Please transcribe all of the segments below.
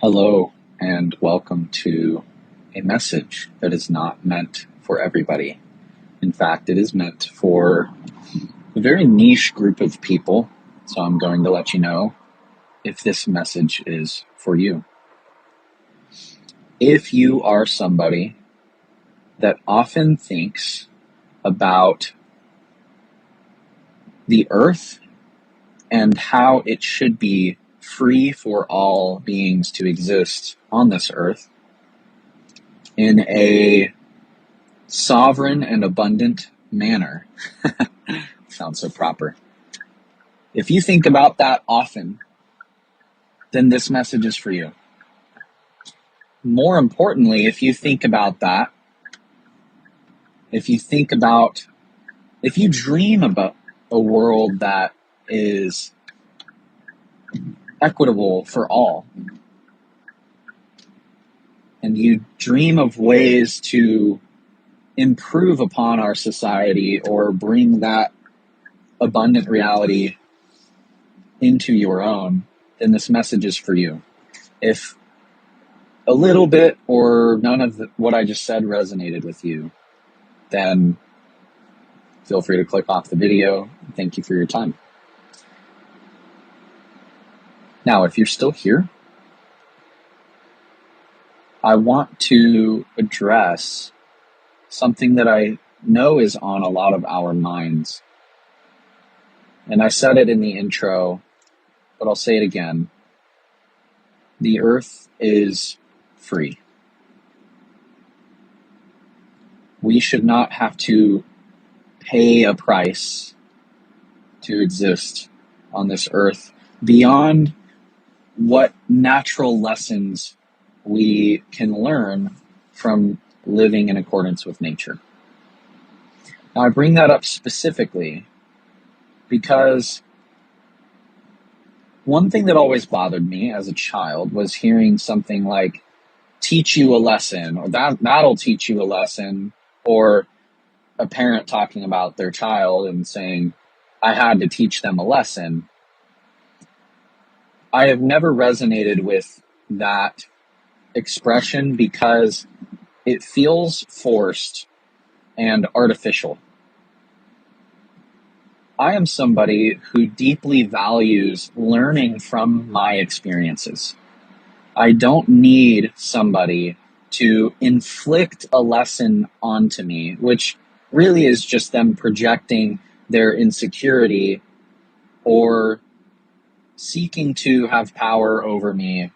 Hello, and welcome to a message that is not meant for everybody. In fact, it is meant for a very niche group of people, so I'm going to let you know if this message is for you. If you are somebody that often thinks about the earth and how it should be free for all beings to exist on this earth in a sovereign and abundant manner. Sounds so proper. If you think about that often, then this message is for you. More importantly, if you dream about a world that is equitable for all, and you dream of ways to improve upon our society or bring that abundant reality into your own, then this message is for you. If a little bit or none of what I just said resonated with you, then feel free to click off the video. Thank you for your time. Now, if you're still here, I want to address something that I know is on a lot of our minds. And I said it in the intro, but I'll say it again. The earth is free. We should not have to pay a price to exist on this earth beyond what natural lessons we can learn from living in accordance with nature. Now, I bring that up specifically because one thing that always bothered me as a child was hearing something like, teach you a lesson, or that'll teach you a lesson, or a parent talking about their child and saying, I had to teach them a lesson. I have never resonated with that expression because it feels forced and artificial. I am somebody who deeply values learning from my experiences. I don't need somebody to inflict a lesson onto me, which really is just them projecting their insecurity or seeking to have power over me,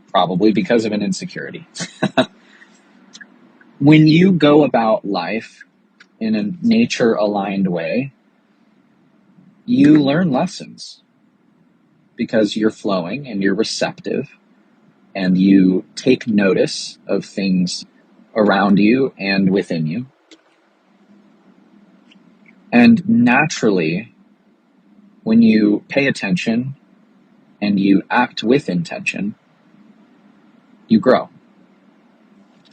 probably because of an insecurity. When you go about life in a nature-aligned way, you learn lessons because you're flowing and you're receptive and you take notice of things around you and within you. And naturally, when you pay attention and you act with intention, you grow.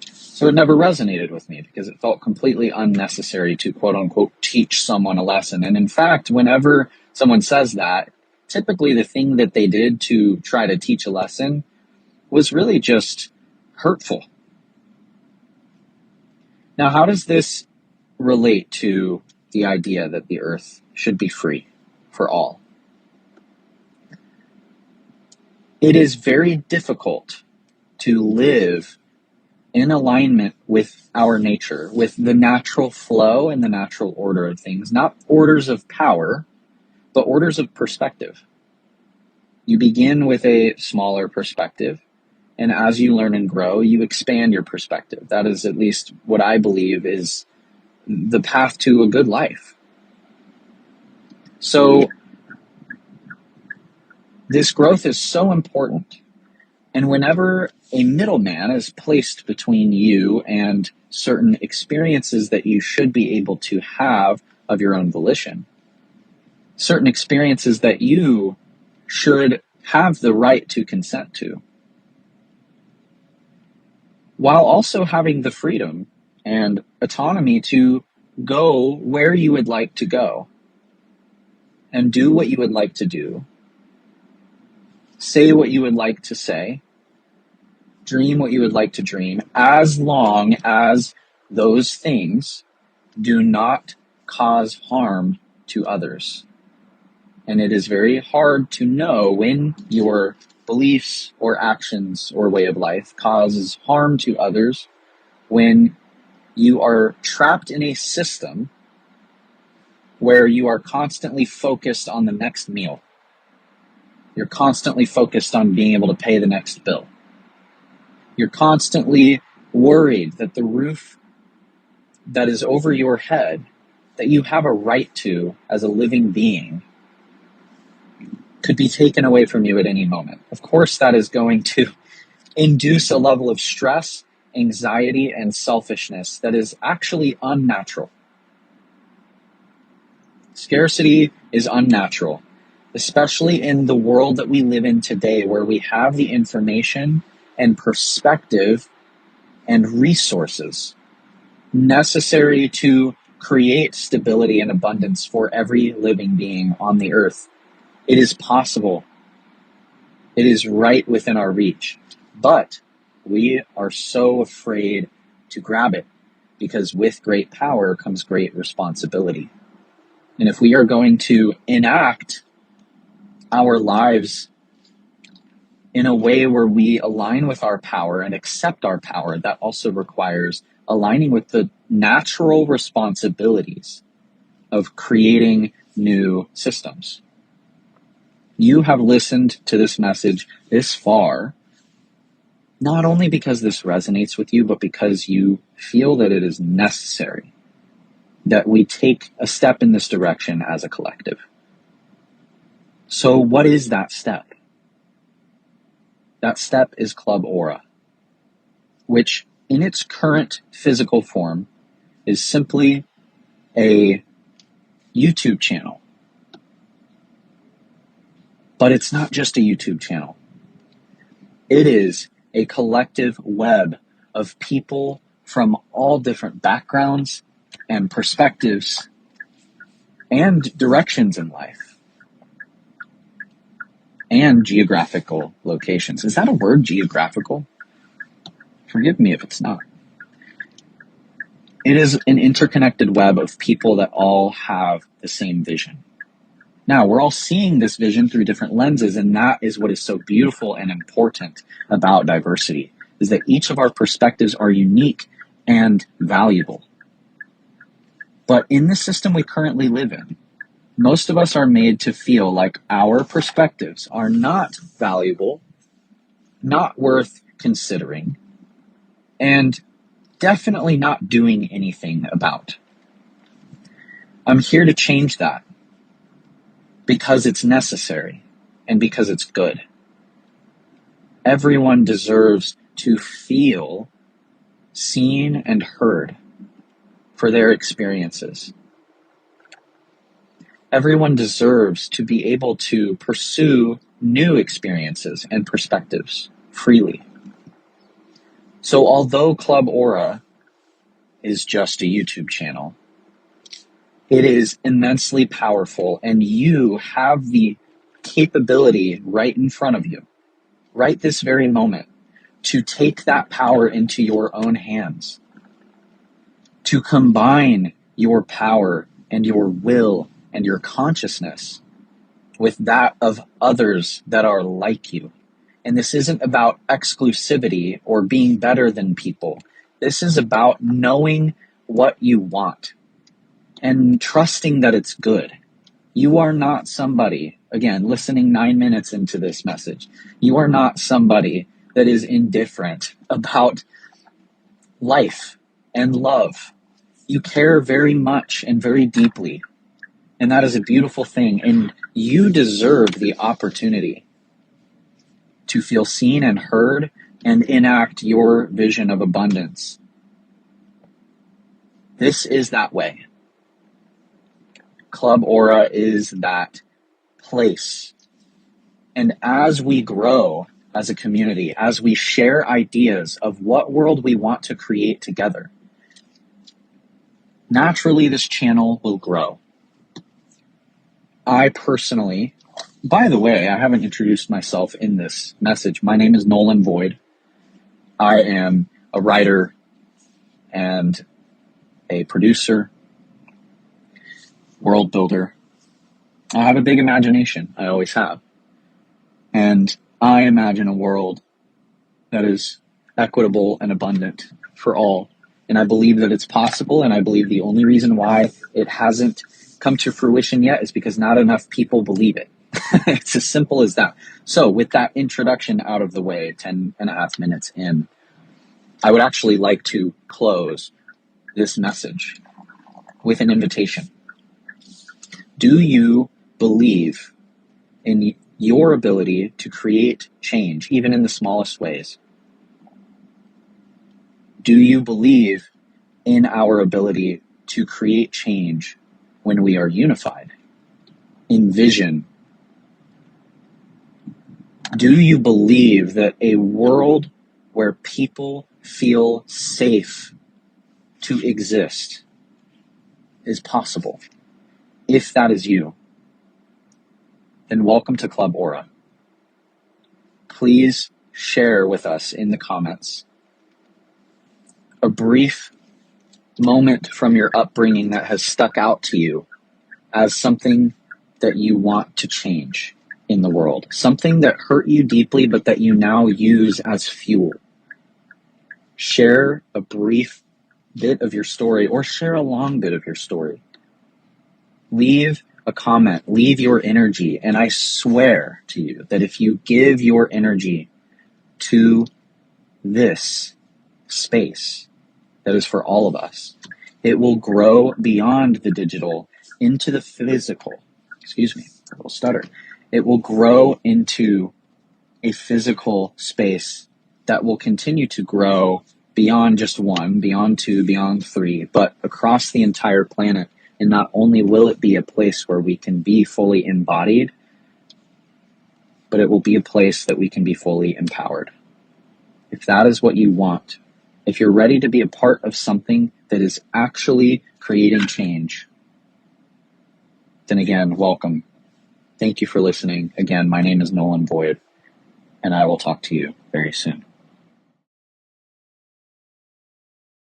So it never resonated with me because it felt completely unnecessary to quote unquote teach someone a lesson. And in fact, whenever someone says that, typically the thing that they did to try to teach a lesson was really just hurtful. Now, how does this relate to the idea that the earth should be free for all? It is very difficult to live in alignment with our nature, with the natural flow and the natural order of things, not orders of power, but orders of perspective. You begin with a smaller perspective, and as you learn and grow, you expand your perspective. That is at least what I believe is the path to a good life. So this growth is so important. And whenever a middleman is placed between you and certain experiences that you should be able to have of your own volition, certain experiences that you should have the right to consent to, while also having the freedom and autonomy to go where you would like to go and do what you would like to do, say what you would like to say, dream what you would like to dream, as long as those things do not cause harm to others. And it is very hard to know when your beliefs or actions or way of life causes harm to others, when you are trapped in a system where you are constantly focused on the next meal. You're constantly focused on being able to pay the next bill. You're constantly worried that the roof that is over your head, that you have a right to as a living being, could be taken away from you at any moment. Of course, that is going to induce a level of stress, anxiety, and selfishness that is actually unnatural. Scarcity is unnatural, especially in the world that we live in today, where we have the information and perspective and resources necessary to create stability and abundance for every living being on the earth. It is possible. It is right within our reach. But we are so afraid to grab it, because with great power comes great responsibility. And if we are going to enact our lives in a way where we align with our power and accept our power, that also requires aligning with the natural responsibilities of creating new systems. You have listened to this message this far, not only because this resonates with you, but because you feel that it is necessary that we take a step in this direction as a collective. So what is that step? That step is Club Aura, which in its current physical form is simply a YouTube channel. But it's not just a YouTube channel. It is a collective web of people from all different backgrounds and perspectives and directions in life and geographical locations. Is that a word, geographical? Forgive me if it's not. It is an interconnected web of people that all have the same vision. Now, we're all seeing this vision through different lenses, and that is what is so beautiful and important about diversity, is that each of our perspectives are unique and valuable. But in the system we currently live in, most of us are made to feel like our perspectives are not valuable, not worth considering, and definitely not doing anything about. I'm here to change that, because it's necessary and because it's good. Everyone deserves to feel seen and heard for their experiences. Everyone deserves to be able to pursue new experiences and perspectives freely. So although Club Aura is just a YouTube channel, it is immensely powerful, and you have the capability right in front of you, right this very moment, to take that power into your own hands, to combine your power and your will and your consciousness with that of others that are like you. And this isn't about exclusivity or being better than people. This is about knowing what you want and trusting that it's good. You are not somebody, again, listening 9 minutes into this message, you are not somebody that is indifferent about life and love. You care very much and very deeply, and that is a beautiful thing, and you deserve the opportunity to feel seen and heard and enact your vision of abundance. This is that way. Club Aura is that place. And as we grow as a community, as we share ideas of what world we want to create together, naturally this channel will grow. I personally By the way, I haven't introduced myself in this message. My name is NOLAN.VOID. I am a writer and a producer, world builder. I have a big imagination. I always have. And I imagine a world that is equitable and abundant for all. And I believe that it's possible, and I believe the only reason why it hasn't come to fruition yet is because not enough people believe it. It's as simple as that. So with that introduction out of the way, 10.5 minutes in, I would actually like to close this message with an invitation. Do you believe in your ability to create change, even in the smallest ways? Do you believe in our ability to create change when we are unified in vision? Do you believe that a world where people feel safe to exist is possible? If that is you, then welcome to Club Aura. Please share with us in the comments a brief moment from your upbringing that has stuck out to you as something that you want to change in the world, something that hurt you deeply but that you now use as fuel. Share a brief bit of your story, or share a long bit of your story. Leave a comment, leave your energy, and I swear to you that if you give your energy to this space that is for all of us, it will grow beyond the digital into the physical. Excuse me, a little stutter. It will grow into a physical space that will continue to grow beyond just one, beyond two, beyond three, but across the entire planet. And not only will it be a place where we can be fully embodied, but it will be a place that we can be fully empowered. If that is what you want, if you're ready to be a part of something that is actually creating change, then again, welcome. Thank you for listening. Again, my name is NOLAN.VOID, and I will talk to you very soon.